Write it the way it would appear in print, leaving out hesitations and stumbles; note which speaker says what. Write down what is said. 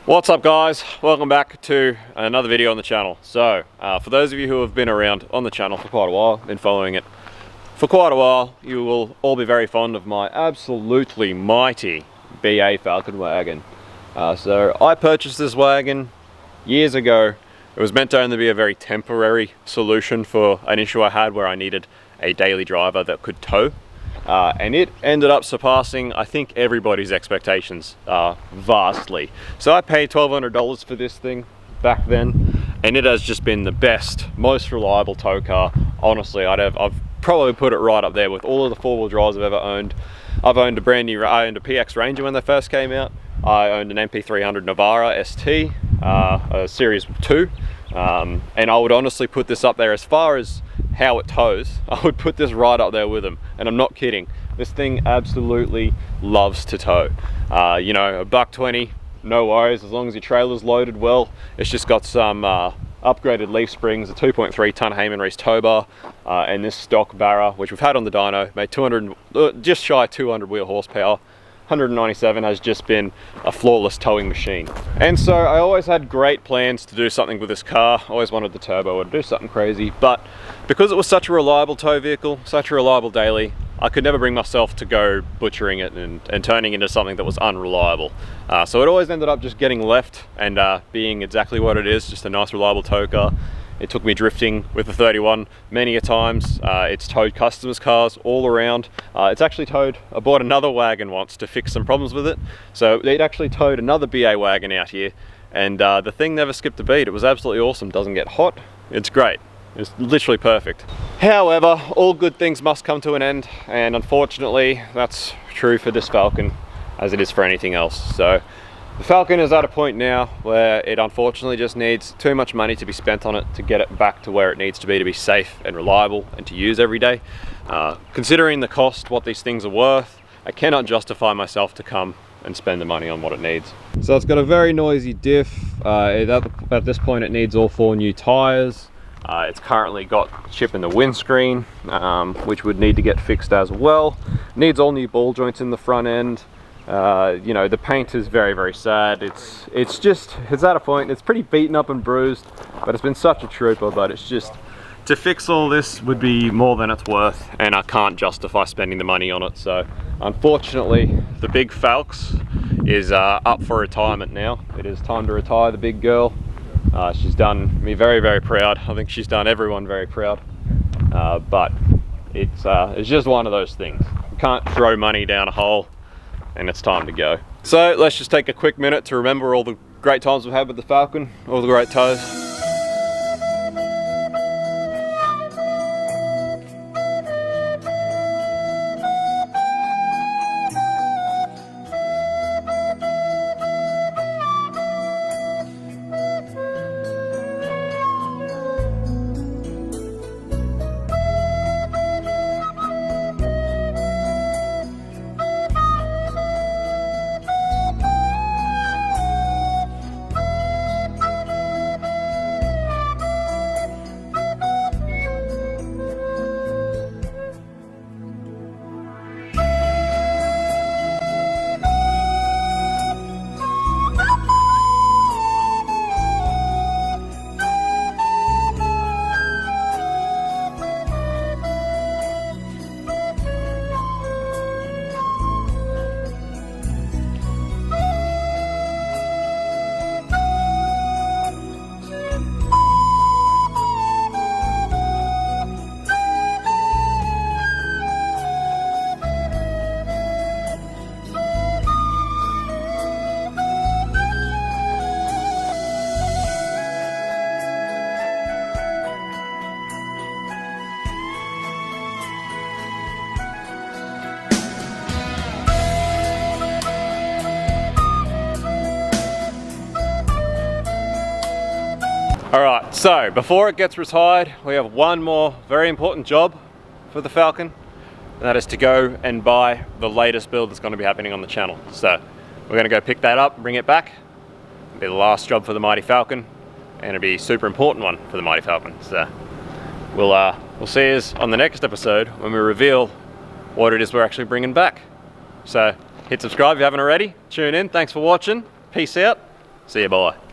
Speaker 1: What's up guys, welcome back to another video on the channel. So for those of you who have been around on the channel for quite a while, been following it for quite a while, you will all be very fond of my absolutely mighty BA Falcon wagon. So I purchased this wagon years ago. It was meant to only be a very temporary solution for an issue I had where I needed a daily driver that could tow. And it ended up surpassing, I think, everybody's expectations vastly. So I paid $1,200 for this thing back then, and it has just been the best, most reliable tow car. Honestly, I've probably put it right up there with all of the four-wheel drives I've ever owned. I owned a PX Ranger when they first came out. I owned an MP300 Navara ST, a Series 2, and I would honestly put this up there as far as how it tows. I would put this right up there with them, and I'm not kidding. This thing absolutely loves to tow. You know, $120, no worries, as long as your trailer's loaded well. It's just got some upgraded leaf springs, a 2.3 ton Hayman Reese tow bar, and this stock Barra, which we've had on the dyno, made just shy of 200 wheel horsepower. 197 has just been a flawless towing machine. And so I always had great plans to do something with this car. Always wanted the turbo or to do something crazy, but because it was such a reliable tow vehicle, such a reliable daily, I could never bring myself to go butchering it and turning into something that was unreliable. So it always ended up just getting left and being exactly what it is, just a nice reliable tow car. It took me drifting with the 31 many a times. It's towed customers' cars all around. It's actually towed, I bought another wagon once to fix some problems with it. So it actually towed another BA wagon out here, and the thing never skipped a beat. It was absolutely awesome. Doesn't get hot. It's great. It's literally perfect. However, all good things must come to an end, and unfortunately that's true for this Falcon as it is for anything else. So the Falcon is at a point now where it unfortunately just needs too much money to be spent on it to get it back to where it needs to be safe and reliable and to use every day. Considering the cost, what these things are worth, I cannot justify myself to come and spend the money on what it needs. So it's got a very noisy diff. At this point it needs all 4 new tires. It's currently got chip in the windscreen, which would need to get fixed as well. Needs all new ball joints in the front end. You know, the paint is very, very sad. It's at a point, it's pretty beaten up and bruised, but it's been such a trooper. But it's just, to fix all this would be more than it's worth, and I can't justify spending the money on it. So unfortunately, the big Falx is up for retirement now. It is time to retire the big girl. She's done me very, very proud. I think she's done everyone very proud. But it's just one of those things. You can't throw money down a hole, and it's time to go. So let's just take a quick minute to remember all the great times we've had with the Falcon, all the great tows. Alright, so before it gets retired, we have one more very important job for the Falcon, and that is to go and buy the latest build that's going to be happening on the channel. So we're going to go pick that up, bring it back. It'll be the last job for the Mighty Falcon, and it'll be a super important one for the Mighty Falcon. So we'll see us on the next episode when we reveal what it is we're actually bringing back. So hit subscribe if you haven't already. Tune in. Thanks for watching. Peace out. See you, bye.